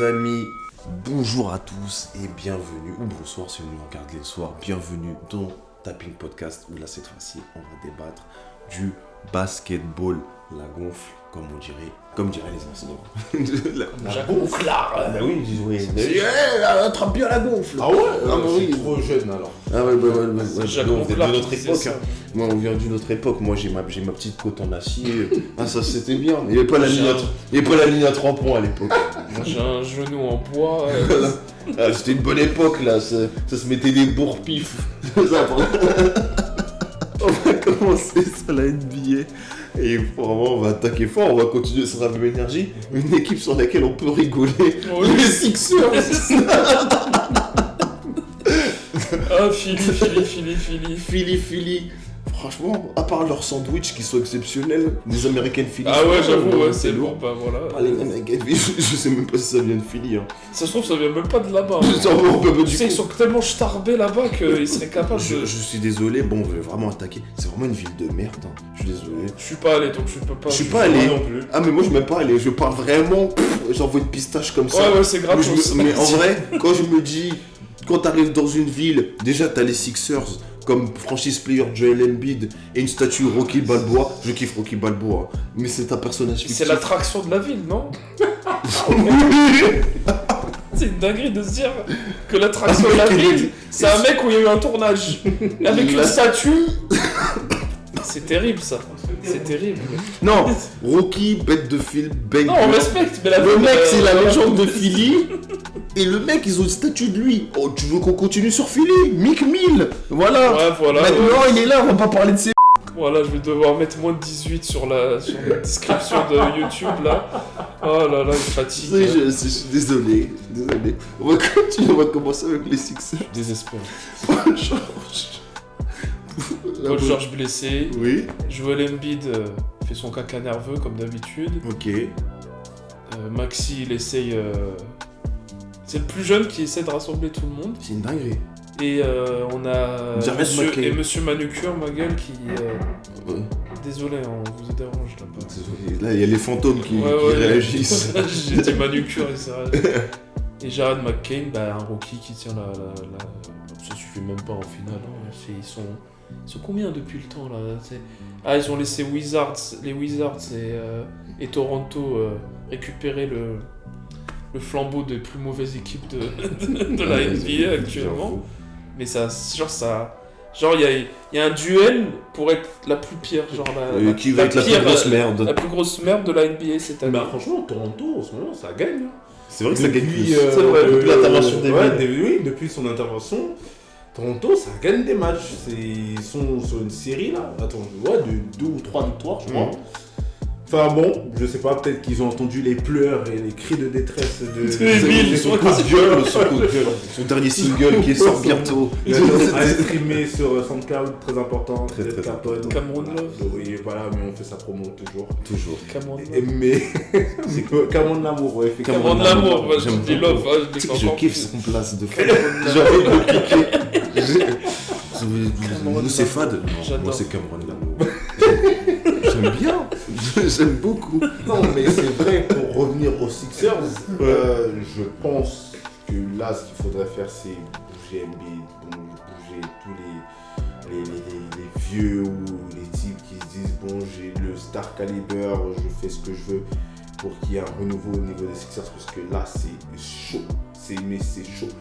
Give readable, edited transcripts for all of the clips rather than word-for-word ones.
amis, bonjour à tous et bienvenue, ou bonsoir si vous nous regardez le soir, bienvenue dans Tapping Podcast où là cette fois-ci on va débattre du basketball, la gonfle, comme diraient les anciens. La gonfle là. Bah oui, attrape bien la gonfle. Ah ouais, oui. trop jeune alors. Ah ouais, Jacques on vient Gonflard de notre qui disait époque. ça. Moi, on vient d'une autre époque. Moi, j'ai ma petite côte en acier. Ah, ça, c'était bien. Il n'y avait pas la ligne à 3 points à l'époque. Moi, j'ai un genou en bois. Ah, c'était une bonne époque, là. Ça se mettait des bourre-pifs. On va commencer sur la NBA. Et vraiment, on va attaquer fort. On va continuer sur la même énergie. Une équipe sur laquelle on peut rigoler. Oui. Les Sixers. Ah, Philly. Franchement, à part leur sandwich qui sont exceptionnels, les American Philly. Ah ouais, j'avoue, ouais, c'est lourd. Bah voilà. Ah, les American Philly, je sais même pas si ça vient de Philly. Hein. Ça se trouve, ça vient même pas de là-bas. Tu sais, ils sont tellement starbés là-bas qu'ils seraient capables je de. suis désolé, bon, on veut vraiment attaquer. C'est vraiment une ville de merde. Hein. Je suis désolé. Je suis pas allé, donc je peux pas. Je suis pas allé non plus. Ah, mais moi, je suis même pas allé. Je parle vraiment. J'envoie une pistache comme ça. Ouais, c'est grave. Mais en vrai, quand je me dis. Quand t'arrives dans une ville, déjà t'as les Sixers comme franchise player Joel Embiid et une statue Rocky Balboa. Je kiffe Rocky Balboa, mais c'est un personnage fictif. C'est l'attraction de la ville, non? C'est une dinguerie de se dire que l'attraction de la ville, c'est un mec où il y a eu un tournage avec une statue. C'est terrible ça. C'est terrible. Non, Rocky, bête de film, bang. Non, on respecte, mais le mec, c'est la légende de Philly. Et le mec, ils ont une statue de lui. Oh, tu veux qu'on continue sur Philly? Mick Mill. Voilà. Ouais, voilà. Maintenant, il est là, on va pas parler de ses. Voilà, je vais devoir mettre moins de 18 sur la description de YouTube là. Oh là là, il fatigue. Je suis désolé. On va commencer avec les Sixers. Désespéré. Paul Paul George blessé. Oui. Joel Embiid fait son caca nerveux comme d'habitude. Ok. Maxi, il essaye. C'est le plus jeune qui essaie de rassembler tout le monde. C'est une dinguerie. Et on a monsieur Manucure, ma gueule, qui. Ouais. Désolé, on vous dérange là-bas. Désolé. Là, il y a les fantômes qui réagissent. J'ai dit Manucure et ça. Et Jared McCain, un rookie qui tient la. Ça suffit même pas en finale. Hein. Ils sont combien depuis le temps là? Ils ont laissé les Wizards et Toronto récupérer le flambeau des plus mauvaises équipes de la NBA actuellement. Mais genre il y a un duel pour être la plus pire, qui va être la plus grosse merde. La plus grosse merde de la NBA cette année. Franchement, Toronto en ce moment ça gagne. C'est vrai que ça gagne plus. C'est vrai, depuis l'intervention des oui, depuis son intervention. Toronto, ça gagne des matchs. Ils sont sur une série là. Attends, de 2 ou 3 victoires, je crois. Enfin bon, je sais pas, peut-être qu'ils ont entendu les pleurs et les cris de détresse de son coup de gueule, son dernier single qui sort bientôt. À streamer sur SoundCloud, très important. Très Capone. Cameron Love. Oui, voilà, mais on fait sa promo toujours. Cameron Love. Mais c'est Cameron L'amour, ouais. Cameron L'amour, moi je dis Love. Je kiffe son place de fou. J'ai envie de le cliquer. Nous c'est fade. Non, moi c'est Cameron L'amour. J'aime bien. J'aime beaucoup. Non, mais c'est vrai, pour revenir aux Sixers, je pense que là, ce qu'il faudrait faire, c'est bouger Embiid, bouger tous les vieux ou les types qui se disent bon, j'ai le star caliber, je fais ce que je veux pour qu'il y ait un renouveau au niveau des Sixers, parce que là, c'est chaud. C'est chaud.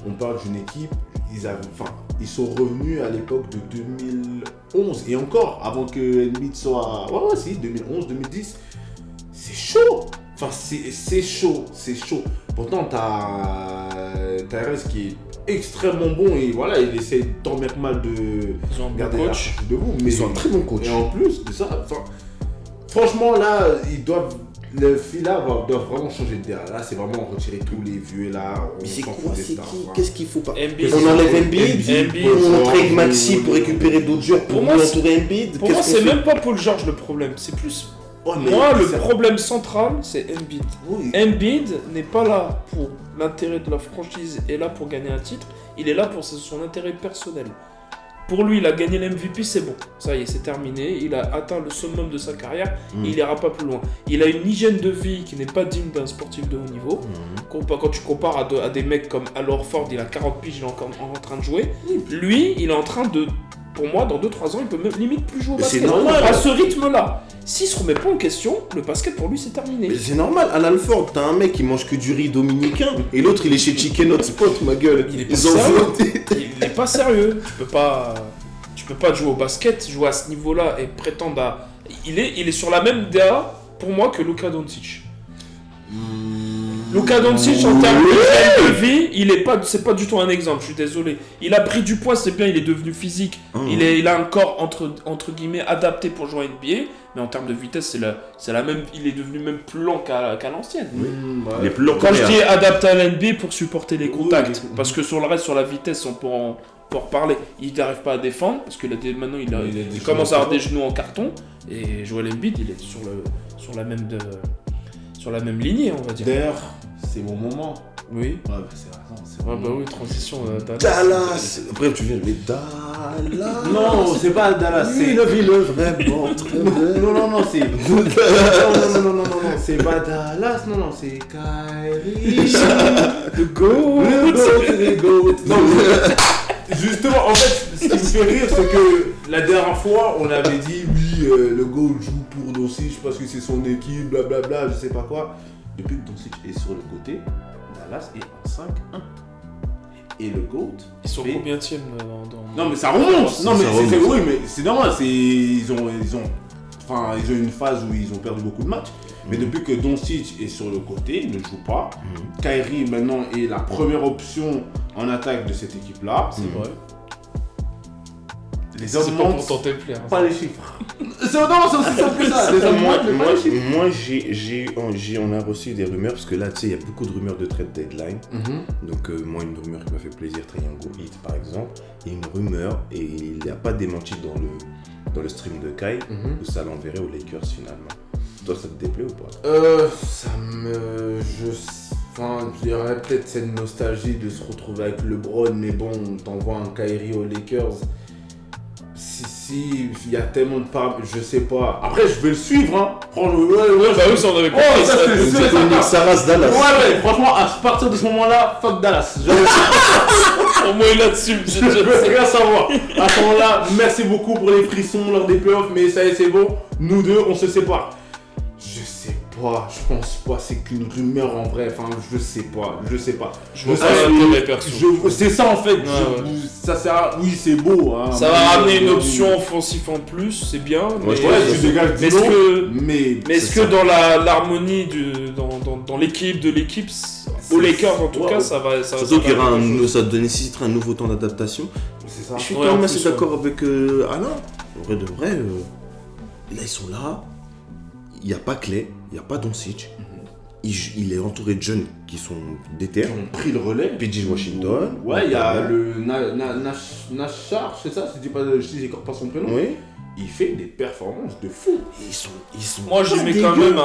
On parle d'une équipe, ils sont revenus à l'époque de 2011 et encore avant que Embiid soit 2011, 2010. C'est chaud. Enfin, c'est chaud. Pourtant, t'as Tyrese qui est extrêmement bon et voilà, il essaie tant bien que mal de garder la coach de vous. Mais ils ont un très bon coach. Et en plus de ça, franchement là, le fil-là doit vraiment changer de derrière. Là, c'est vraiment retirer tous les vieux là. Mais c'est quoi? C'est qui? Qu'est-ce qu'il faut pas? Embiid. On enlève Embiid, on trade Maxi pour récupérer d'autres joueurs pour entourer Embiid. Pour moi, c'est même pas Paul George le problème. C'est plus. Le problème central, c'est Embiid. Oui. Embiid n'est pas là pour l'intérêt de la franchise et là pour gagner un titre. Il est là pour son intérêt personnel. Pour lui, il a gagné l'MVP, c'est bon. Ça y est, c'est terminé. Il a atteint le summum de sa carrière. Et il n'ira pas plus loin. Il a une hygiène de vie qui n'est pas digne d'un sportif de haut niveau. Quand tu compares à des mecs comme Al Horford, il a 40 piges, il est encore en train de jouer. Lui, il est en train de... Pour moi, dans 2-3 ans, il peut même limite plus jouer au basket. C'est normal. À ce rythme-là. S'il se remet pas en question, le basket pour lui, c'est terminé. Mais c'est normal, à l'Alford, t'as un mec qui mange que du riz dominicain et l'autre il est chez Chicken Hotspot, ma gueule. Il est pas sérieux. Il n'est pas sérieux. Tu peux pas jouer au basket, jouer à ce niveau-là et prétendre à. Il est sur la même DA pour moi que Luka Doncic. Luka Doncic en termes de vie, c'est pas du tout un exemple. Je suis désolé. Il a pris du poids, c'est bien. Il est devenu physique. Il a un corps entre guillemets adapté pour jouer à NBA. Mais en termes de vitesse, c'est la même. Il est devenu même plus lent qu'à l'ancienne. Il est plus lent. Quand je dis adapté à l'NBA pour supporter les contacts, parce que sur le reste, sur la vitesse, on peut en reparler. Il n'arrive pas à défendre parce que maintenant il commence à avoir des genoux en carton. Et Joel Embiid, il est sur la même lignée, on va dire. D'ailleurs, c'est mon moment. Oui. Ouais, c'est Ah bah oui, transition Dallas. Après tu viens mais Dallas. Non, c'est pas Dallas, c'est la ville vraiment très belle. Non, c'est non, c'est pas Dallas, non, c'est Kyrie. The GOAT. Le GOAT. Non, justement, en fait, ce qui me fait rire, c'est que la dernière fois, on avait dit oui, le GOAT joue pour Doncic parce que c'est son équipe, blablabla, je sais pas quoi. Depuis que Doncic est sur le côté, Dallas est en 5-1. Et le GOAT. Ils sont fait... combienième dans... Non, mais ça remonte. Non, mais remonte. oui, mais c'est normal. Ils ont une phase où ils ont perdu beaucoup de matchs. Mais depuis que Doncic est sur le côté, il ne joue pas. Kyrie maintenant est la première option en attaque de cette équipe-là. C'est vrai. Les hommes C'est pas mentent, pour tenter de plaire. pas les chiffres. C'est aussi simple que ça. Les hommes mentent, mais pas les chiffres. Moi, on a reçu des rumeurs parce que là, tu sais, il y a beaucoup de rumeurs de trade deadline. Donc, moi, une rumeur qui m'a fait plaisir, Triangle Heat par exemple, il y a une rumeur et il n'y a pas démenti dans le stream de Kai où ça l'enverrait aux Lakers finalement. Toi, ça te déplaît ou pas? Je dirais peut-être cette nostalgie de se retrouver avec LeBron, mais bon, t'envoies un Kyrie aux Lakers. Si, il y a tellement de paramètres, je sais pas. Après, je vais le suivre, hein. Franchement, Bah oui, ça on avait compris. ça, c'est sûr et certain. Saras Dallas. Ouais, franchement, à partir de ce moment-là, fuck Dallas. Au moins là-dessus, Je veux rien savoir. À ce moment-là, merci beaucoup pour les frissons lors des playoffs, mais ça y est, c'est bon. Nous deux, on se sépare. Je sais pas, je pense pas, c'est qu'une rumeur en vrai. Enfin, je sais pas. Je vois pas l'intérêt perso. C'est ça en fait. Ouais. Ça sert à... Oui, c'est beau. Hein, Ça va ramener une option offensive en plus, c'est bien. Ouais, Ouais, tu dégages du lot, mais est-ce que dans l'harmonie dans l'équipe de l'équipe, aux Lakers en tout cas, ça va. Surtout qu'il y aura ça nécessitera un nouveau temps d'adaptation. c'est ça. Je suis Ouais, quand même en assez plus, d'accord avec Alain. En vrai de vrai, là ils sont là. Il n'y a pas Clay, il n'y a pas Doncic. Il est entouré de jeunes qui sont déter. Ils ont pris le relais. PJ Washington. Ouais, il y a le Nashar, c'est ça, si je n'écorche pas son prénom. Oui. Il fait des performances de fou. Ils sont Moi, j'y pas mets quand dégueux. même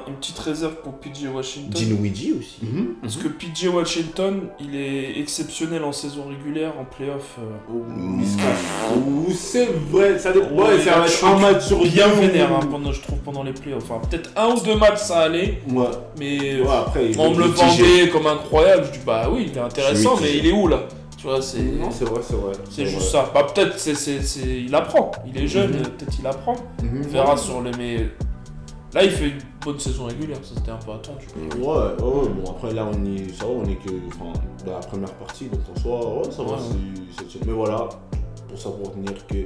une petite réserve pour PJ Washington. Dinwiddie aussi. Parce que PJ Washington, il est exceptionnel en saison régulière, en playoff. Ou c'est vrai, ça dépend. Ouais, ça va être un match sur bien deux. vénère, je trouve, pendant les playoffs. Enfin, peut-être 1 ou 2 matchs, ça allait. Ouais. Mais Ouais, après, on me le vendait comme incroyable. Je dis, bah oui, il est intéressant, Je suis mais mitigé. il est où là? Tu vois, c'est. Non, c'est vrai. C'est juste ça. Bah peut-être il apprend. Il est jeune, peut-être il apprend. On verra sur les. Mais là, il fait une bonne saison régulière. Ça c'était un peu attendu. Ouais, bon après là on est que dans la première partie, donc en soi, ouais, ça va, c'est. Mais voilà, pour ça pour retenir que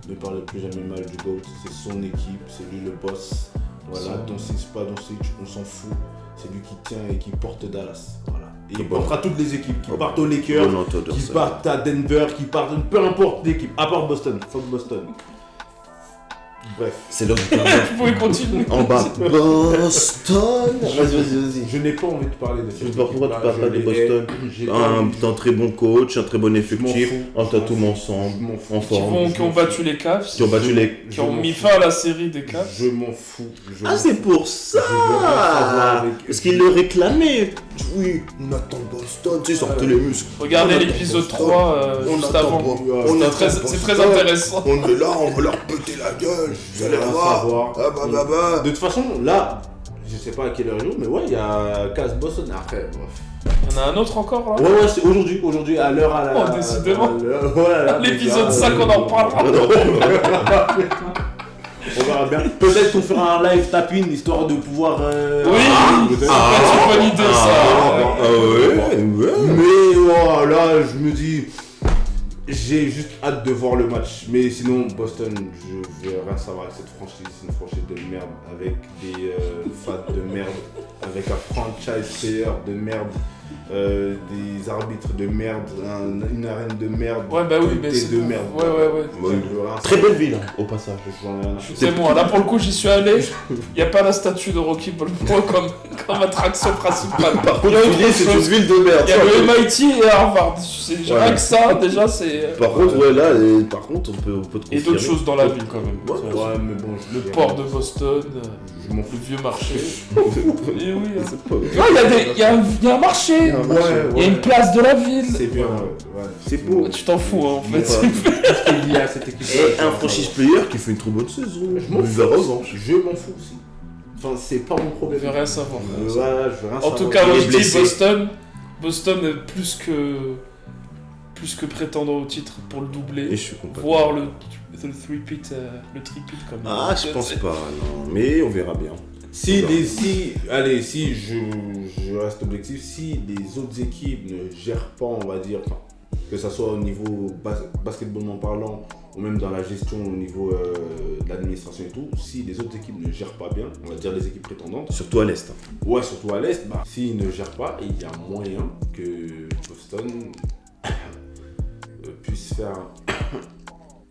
ne parlez plus jamais mal du GOAT, c'est son équipe, c'est lui le boss. Voilà, Doncic, pas Doncic, on s'en fout. C'est lui qui tient et qui porte Dallas. Voilà. Et il portera toutes les équipes, qui partent aux Lakers, qui partent à Denver, qui partent, peu importe l'équipe, à part Boston, fuck Boston. Bref. C'est l'heure du quart d'heure. Vous pouvez continuer. En bas, Boston. Vas-y. Je n'ai pas envie de parler de Je sais cette pas pourquoi tu équipe-là, parles pas je de les Boston. hais, j'ai pas envie. Un très bon coach, un très bon effectif, Je m'en un fous. Tatum ensemble, Je m'en fous. en forme. Qui ont battu les Cavs. Qui ont battu les. Qui ont mis fin à la série des Cavs. Je m'en fous. Ah, c'est pour ça. Je veux rien savoir avec- Parce qu'ils le réclamaient. Oui, on attend Boston, tu sais, sortez les muscles. Regardez On attend l'épisode Boston. 3 On juste attend avant. Boston. Ouais, On C'est attend très Boston. intéressant. On est là, on va leur péter la gueule. Vous allez Rien voir. savoir. Ah bah. De toute façon, là, je sais pas à quelle heure il joue, mais ouais, il y a Cavs Boston. Après, bref. Il y en a un autre encore là. Ouais, c'est aujourd'hui, à l'heure à la. Oh, décidément. Voilà. L'épisode 5, on en reparlera. On verra bien. Peut-être qu'on fera un live tapping histoire de pouvoir. Oui, c'est pas une bonne idée ça. Ouais. Mais oh, là, je me dis. J'ai juste hâte de voir le match. Mais sinon, Boston, je veux rien savoir avec cette franchise. C'est une franchise de merde. Avec des fans de merde. Avec un franchise player de merde. Des arbitres de merde. Une arène de merde. Ouais, bah oui, mais des c'est. de merde. Ouais. Je veux rien Très savoir. belle ville, hein, au passage. J'en ai rien à foutre. C'est bon, là pour le coup j'y suis allé. Il n'y a pas la statue de Rocky Balboa comme attraction principale. Par Il y contre, a autre Philly, c'est chose. une ville de merde. Il y a le MIT et Harvard. Ouais. Rien que ça, déjà, c'est. Par contre, ouais, là, par contre, on peut te Et confirmer. d'autres choses dans la ville quand même. Ouais, mais bon, Le port de Boston, Je m'en le fous. vieux marché. Et oui, hein. C'est pas... Il y a un marché. Il y a une place de la ville. C'est bien, ouais. C'est beau. Tu t'en fous, hein, en fait. Il y a cette équipe. Et un franchise player qui fait une trop bonne saison. Je m'en fous. Je m'en fous aussi. Enfin, c'est pas mon Je problème. veux rien savoir. Ouais, je veux rien En savoir. tout cas, moi Il est je dis blessé. Boston est plus que prétendant au titre pour le Et doubler, je suis content. voire le three-peat comme Ah, je pense pas, non. Mais on verra bien. Si je reste objectif, si les autres équipes ne gèrent pas, on va dire, enfin, que ça soit au niveau basketballement parlant ou même dans la gestion au niveau de l'administration et tout, si les autres équipes ne gèrent pas bien, on va dire les équipes prétendantes, Surtout à l'Est. ouais, surtout à l'Est, s'ils ne gèrent pas, il y a moyen que Boston puisse faire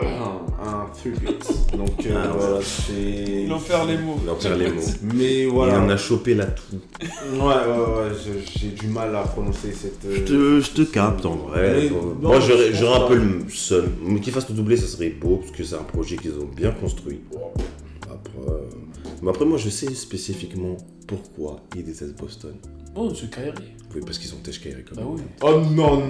un three-peat. Donc voilà, c'est... Il en perd les mots. Il en perd les mots. Mais Il voilà. en a chopé la toux. Ouais, j'ai du mal à prononcer cette... Je te capte en vrai. Mais Bon, non, moi je j'aurais pense un peu pas. le seul. Mais qu'il fasse le doublé, ça serait beau parce que c'est un projet qu'ils ont bien construit. Mais après, moi je sais spécifiquement pourquoi ils détestent Boston. Oh, c'est Kyrie. Oui, parce qu'ils ont Tej Kyrie comme Bah oui. Oh non,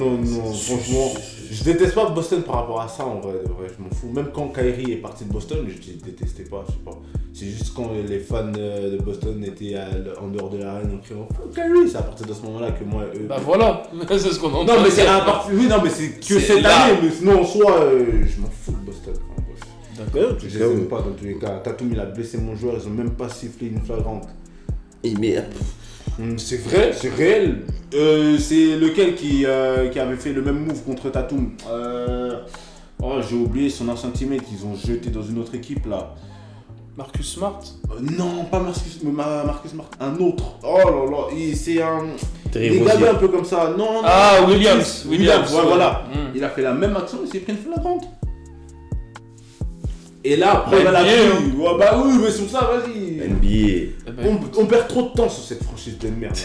franchement, je déteste pas Boston par rapport à ça en vrai, de vrai, je m'en fous. Même quand Kyrie est parti de Boston, je détestais pas, je sais pas. C'est juste quand les fans de Boston étaient en dehors de l'arène en criant « Kyrie !» C'est à partir de ce moment-là que moi, eux... Bah voilà, c'est ce qu'on entend. Non mais c'est à partir... Oui, non mais c'est que C'est cette là. année, mais sinon en soi, je m'en fous de Boston. Enfin, bref. D'accord. Je les aime pas dans tous les cas. Tatum il a blessé mon joueur, ils ont même pas sifflé une flagrante. Et merde. C'est vrai, c'est réel. C'est lequel qui avait fait le même move contre Tatum. Oh, j'ai oublié son ancien teammate qu'ils ont jeté dans une autre équipe là. Marcus Smart. Non, pas Marcus Smart, un autre. Oh là là, c'est un. Terry Des Rozier. gars un peu comme ça. Non, Ah, non, Williams. ouais, voilà. Il a fait la même action, il s'est pris une flagrante. Et là, après, Bah, la NBA, pluie. Ouais, bah oui, mais sur ça, vas-y. NBA. Eh ben, On perd trop de temps sur cette franchise de merde.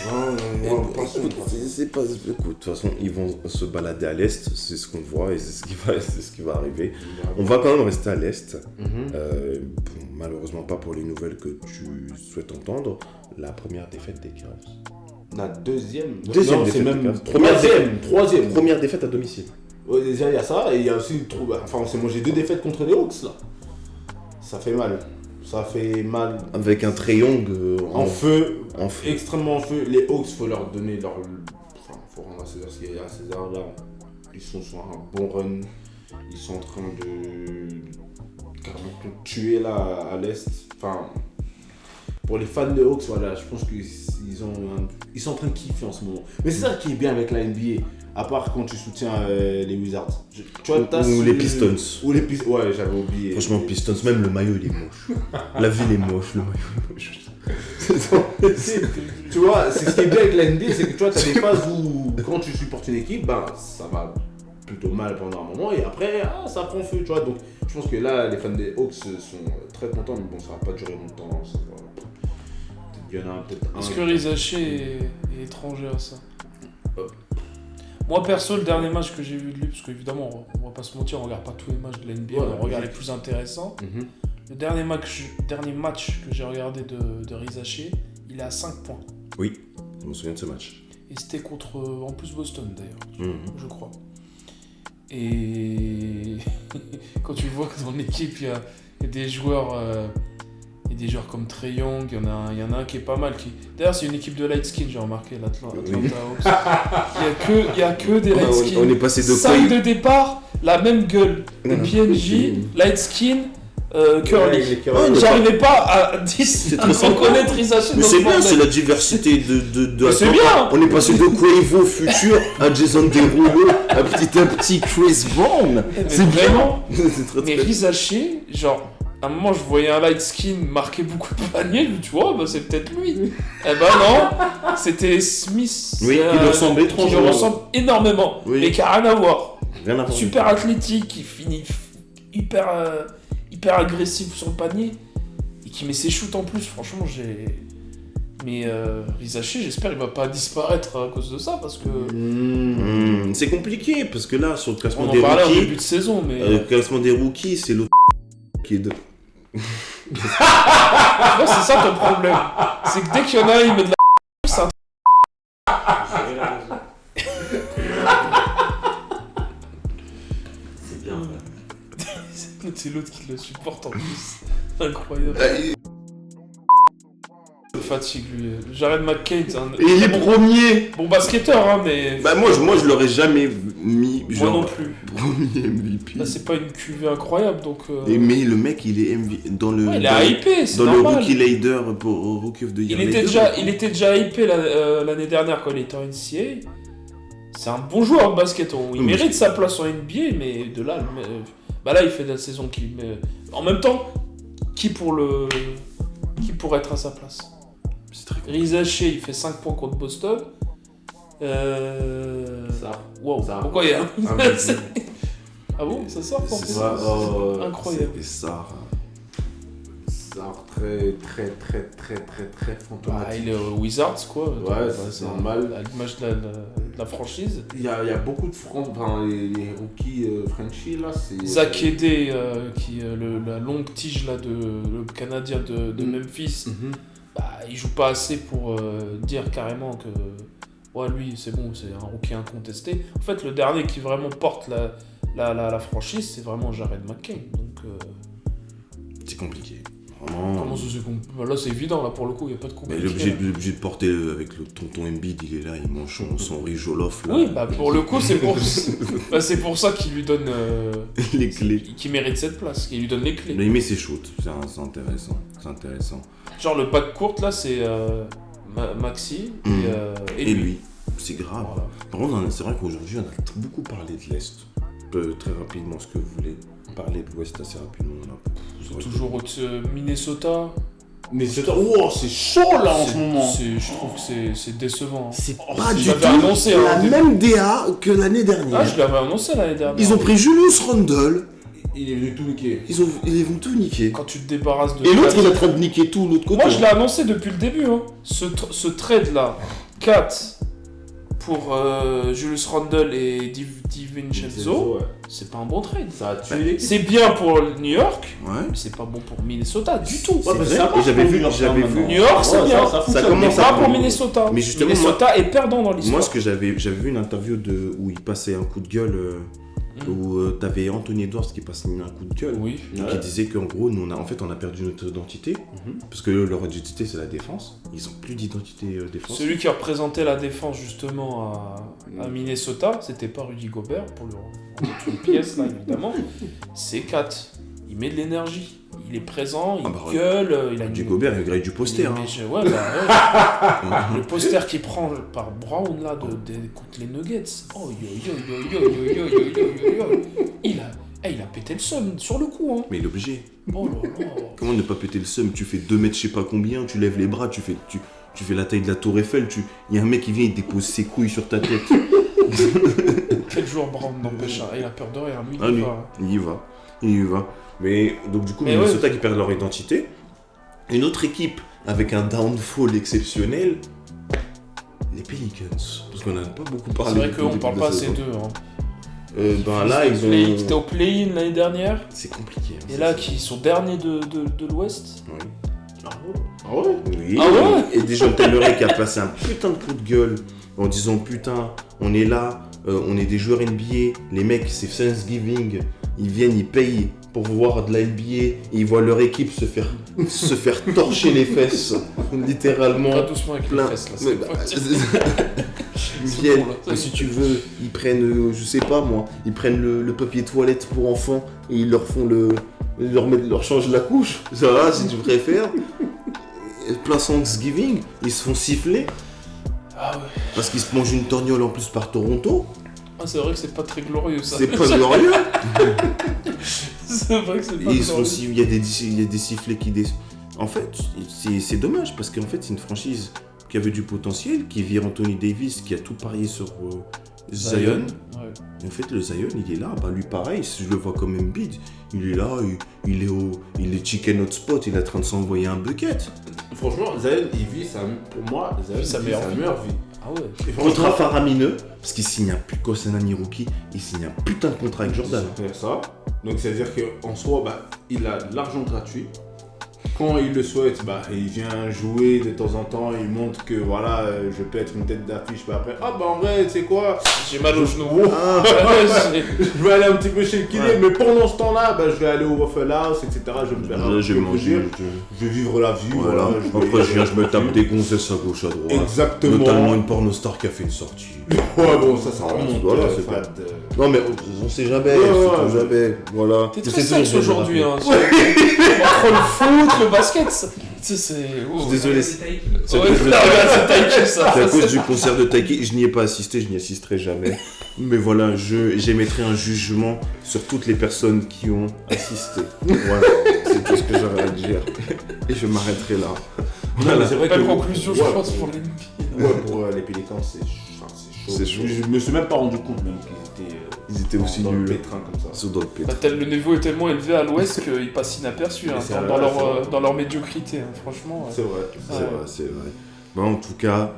Écoute, c'est pas. Écoute, de toute façon, ils vont se balader à l'Est, c'est ce qu'on voit et c'est ce qui va arriver. On va quand même rester à l'Est. Bon, malheureusement pas pour les nouvelles que tu souhaites entendre. La première défaite des Cavs. La deuxième. Deuxième Non, c'est défaite même des Cavs. troisième. Première défaite à domicile. Ouais, déjà il y a ça et il y a aussi enfin on s'est mangé 2 défaites contre les Hawks là. Ça fait mal. Ça fait mal. Avec un Trae En feu, en feu. extrêmement en feu. Les Hawks, faut leur donner leur. Enfin, faut rendre à César ce qu'il y a à César là. Ils sont sur un bon run. Ils sont en train de carrément tout tuer là à l'Est. Enfin, pour les fans de Hawks, voilà, je pense qu'ils sont en train de kiffer en ce moment. Mais c'est ça qui est bien avec la NBA. À part quand tu soutiens les Wizards. Tu vois, Ou les Pistons. Ou les Pistons. Ouais, j'avais oublié. Franchement, Pistons, même le maillot il est moche. La ville est moche, le maillot est moche. Tu vois, c'est ce qui est bien avec la NBA, c'est que tu vois, t'as des phases où quand tu supportes une équipe, ben ça va plutôt mal pendant un moment et après, ça prend feu, tu vois. Donc, je pense que là, les fans des Hawks sont très contents, mais bon, ça va pas durer longtemps. Ça va... Il y en a peut-être un. Est-ce que Rizaché est étranger à ça? Moi perso, le dernier match que j'ai vu de lui, parce qu'évidemment, on va pas se mentir, on regarde pas tous les matchs de l'NBA, Ouais, on regarde les plus intéressants. Le dernier match que j'ai regardé de Rizaché, il est à 5 points. Oui, je me souviens de ce match. Et c'était contre, en plus, Boston d'ailleurs, je crois. Et quand tu vois que dans l'équipe, il y a des joueurs... Il y a des joueurs comme Trae Young, il y en a un qui est pas mal. D'ailleurs, c'est une équipe de light skin, j'ai remarqué, l'Atlanta Hawks. Il y a que des light skin. On est passé de 5 de départ, la même gueule. Des PNJ, light skin, curly. J'arrivais pas à reconnaître Rizaché. Mais c'est bien, c'est la diversité de c'est bien. On est passé de Quavo futur à Jason Derulo à petit Chris Brown. C'est vraiment. C'est très, mais très... Rizaché, genre... À un moment, je voyais un light skin marquer beaucoup de paniers, tu vois, bah, c'est peut-être lui. Eh ben non, c'était Smith. Oui, qui lui ressemble étrangement. Qui lui ressemble énormément, mais qui a rien à voir. Rien à voir. Super athlétique, qui finit hyper agressif sur le panier, et qui met ses shoots en plus, franchement, Mais Rizaché, j'espère qu'il va pas disparaître à cause de ça, parce que... C'est compliqué, parce que là, sur le classement des rookies... On en parlait au début de saison, mais... Le classement des rookies, c'est l'autre qui est de... Tu vois, c'est ça ton problème. C'est que dès qu'il y en a un, il met de la c'est un... C'est bien. C'est l'autre qui le supporte en plus. Incroyable. Fatigue lui. Jared McCain, Et il est premier. Bon basketteur, hein, mais... Bah moi je l'aurais jamais mis Moi genre non plus. premier MVP. Là, c'est pas une cuvée incroyable, donc... Mais le mec, il est MVP dans le... Ouais, il est hypé, c'est dans normal. le Rookie Leader pour Rookie of the Year. Il était déjà hypé l'année dernière quand il était en NCAA. C'est un bon joueur de basket. Il mérite sa place en NBA, mais de là... Bah là, il fait de la saison qui... En même temps, qui pourrait être à sa place? Rizaché, il fait 5 points contre Boston. Wow. Ça. Pourquoi il y a... Ah bon, ça sort quand même. Incroyable. C'est ça. Très fantomatique. Il est Wizards, quoi. Ouais, c'est normal. À l'image de la franchise. Il y a beaucoup de les rookies Frenchies là, c'est... Zach Edey, qui la longue tige là, le Canadien de Memphis, bah, il joue pas assez pour dire carrément que ouais, lui c'est bon, c'est un rookie incontesté. En fait, le dernier qui vraiment porte la franchise, c'est vraiment Jared McCain. Donc, c'est compliqué. Vraiment... Comment ça c'est compliqué? Là c'est évident, là pour le coup, il n'y a pas de compliqué. Il est obligé de porter avec le tonton Embiid, il est là, il mange son riz jollof là. Oui, bah pour le coup, c'est pour ça qu'il lui donne les clés. Qu'il mérite cette place, qu'il lui donne les clés. Mais il met ses shoots, c'est intéressant. C'est intéressant. Genre le pack court là, c'est Maxi et lui. C'est grave. Voilà. Par contre, c'est vrai qu'aujourd'hui, on a beaucoup parlé de l'Est. Très rapidement, ce que vous voulez parler de l'Ouest assez rapidement. Toujours Minnesota. Mais c'est chaud là en ce moment. Je trouve que c'est décevant. C'est pas du tout annoncé, la même DA que l'année dernière. Ah, je l'avais annoncé l'année dernière. Ils ont pris Julius Randle. Il est venu tout niquer. Il est venu tout niquer. Quand tu te débarrasses de... Et l'autre, il est en train de niquer tout l'autre côté. Moi, je l'ai annoncé depuis le début. Hein. Ce trade-là, 4 pour Julius Randle et DiVincenzo, c'est pas un bon trade. Ça a tué l'équipe. C'est bien pour New York, Ouais. mais c'est pas bon pour Minnesota du tout. Ouais, C'est mais ça vrai, marche et j'avais pour vu New York, New York, c'est bien. Ça commence Mais à pas prendre. pour Minnesota. Mais justement, Minnesota est perdant dans l'histoire. Moi, ce que j'avais vu une interview où il passait un coup de gueule, où t'avais Anthony Edwards qui passait un coup de gueule. Oui. Qui disait qu'en gros, nous, on a perdu notre identité. Parce que leur identité, c'est la défense. Ils ont plus d'identité défense. Celui qui représentait la défense justement à Minnesota, c'était pas Rudy Gobert, pour le en mettre une pièce là évidemment, c'est Kat. Il met de l'énergie, il est présent, il gueule, il a Du Gobert, il grille du poster. Ouais. Le poster qu'il prend par Brown là contre les Nuggets. Oh il a pété le seum sur le coup, hein. Mais il est obligé. Oh là là. Comment ne pas péter le seum? Tu fais 2 mètres, je sais pas combien, tu lèves les bras, tu fais la taille de la tour Eiffel, il y a un mec qui vient, il dépose ses couilles sur ta tête. Quel joueur Brown n'empêche, hein. Il a peur de rien, lui. Ah, lui, il y va. Mais donc du coup, Mais Minnesota qui perd leur identité. Une autre équipe avec un downfall exceptionnel, les Pelicans. Parce qu'on n'a pas beaucoup C'est parlé. vrai qu'on parle pas assez d'eux. Hein. Là, ils ont... Ils étaient au play-in l'année dernière. C'est compliqué. Hein, Et là, qui sont derniers de l'Ouest. Oui. Ah ouais? Oui. Ah ouais. Et déjà, Temeray qui a passé un putain de coup de gueule en disant putain, on est là, on est des joueurs NBA, les mecs, c'est Thanksgiving, ils viennent, ils payent pour voir de la NBA et ils voient leur équipe se faire torcher les fesses, littéralement. Pas doucement avec Plein. les fesses, là. Mais ils C'est viennent, bon, là. si tu veux, ils prennent, je sais pas moi, ils prennent le papier toilette pour enfants et ils leur font ils leur changent la couche, ça va si tu préfères. Plein Thanksgiving, ils se font siffler Ah ouais. parce qu'ils se mangent une torgnole en plus par Toronto. Ah, c'est vrai que c'est pas très glorieux, ça. C'est pas glorieux. C'est vrai que c'est pas Et ils sont glorieux. aussi, il y a des sifflets qui En fait, c'est dommage parce qu'en fait, c'est une franchise qui avait du potentiel, qui vire Anthony Davis, qui a tout parié sur Zion. Ouais. Et en fait, le Zion, il est là. Bah, lui, pareil, si je le vois comme Embiid, il est là, il est chicken hotspot, il est en train de s'envoyer un bucket. Franchement, Zion, il vit pour moi, Zion, Sa il vit meilleure sa vie. meilleure vie. Ah ouais. Et Contrat faramineux, parce qu'il signe un Kosanani rookie, il signe un putain de contrat avec Jordan. C'est ça. Donc c'est-à-dire qu'en soi, bah, il a de l'argent gratuit. Quand il le souhaite, bah, il vient jouer de temps en temps, il montre que voilà, je peux être une tête d'affiche, bah après, ah bah en vrai, tu sais quoi, J'ai mal au genou. Ah, je vais aller un petit peu chez le kiné, Ouais. mais pendant ce temps-là, bah, je vais aller au Waffle House, etc. Je vais me faire là, j'ai quelques mangé. jours. Je vais vivre la vie, Voilà. voilà. Après, je me tape des gonzesses à gauche, à droite. Exactement. Notamment une pornostar qui a fait une sortie. Ouais, bon, ça remonte. Voilà, c'est pas pas- de... Non, mais on sait jamais, Ouais, on ouais. sait jamais. Voilà. T'es Mais très c'est toujours sexe bien de aujourd'hui, rappeler. hein. Entre le foot, le basket, c'est... Je suis désolé. Ouais, C'est à cause de- regarde, c'est Taiki, ça. C'est à cause du concert de Taiki, je n'y ai pas assisté, je n'y assisterai jamais. Mais voilà, j'émettrai un jugement sur toutes les personnes qui ont assisté. Voilà, c'est tout ce que j'aurais à dire. Et je m'arrêterai là. Non, mais c'est vrai Belle que... conclusion, je Ouais, pense, pour les Ouais, pour les Pélicans, c'est chaud. C'est chaud. Je me suis même pas rendu compte même qu'ils étaient... Ils étaient aussi dans nuls. le pétrin comme ça. Ils sont dans le pétrin. Le niveau est tellement élevé à l'ouest qu'ils passent inaperçus hein, C'est dans, vrai, dans c'est leur, vrai. dans leur médiocrité, hein, franchement. C'est vrai. C'est vrai, c'est vrai. Bon, en tout cas,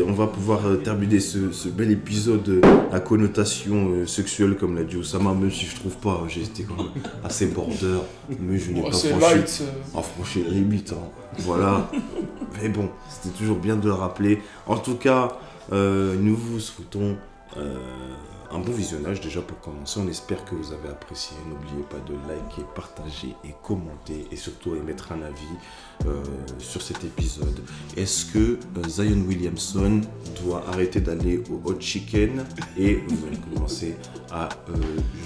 on va pouvoir terminer ce bel épisode à connotation sexuelle, comme l'a dit Oussama, même si je trouve pas, j'ai été quand même assez border, mais je n'ai Oh, pas c'est franchi. light. Franchi les limites, hein. Voilà. Mais bon, c'était toujours bien de le rappeler. En tout cas, nous vous souhaitons un bon visionnage déjà pour commencer. On espère que vous avez apprécié. N'oubliez pas de liker, partager et commenter et surtout émettre un avis sur cet épisode. Est-ce que Zion Williamson doit arrêter d'aller au Hot Chicken et vous allez commencer à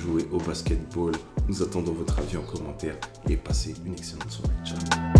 jouer au basketball? Nous attendons votre avis en commentaire et passez une excellente soirée. Ciao.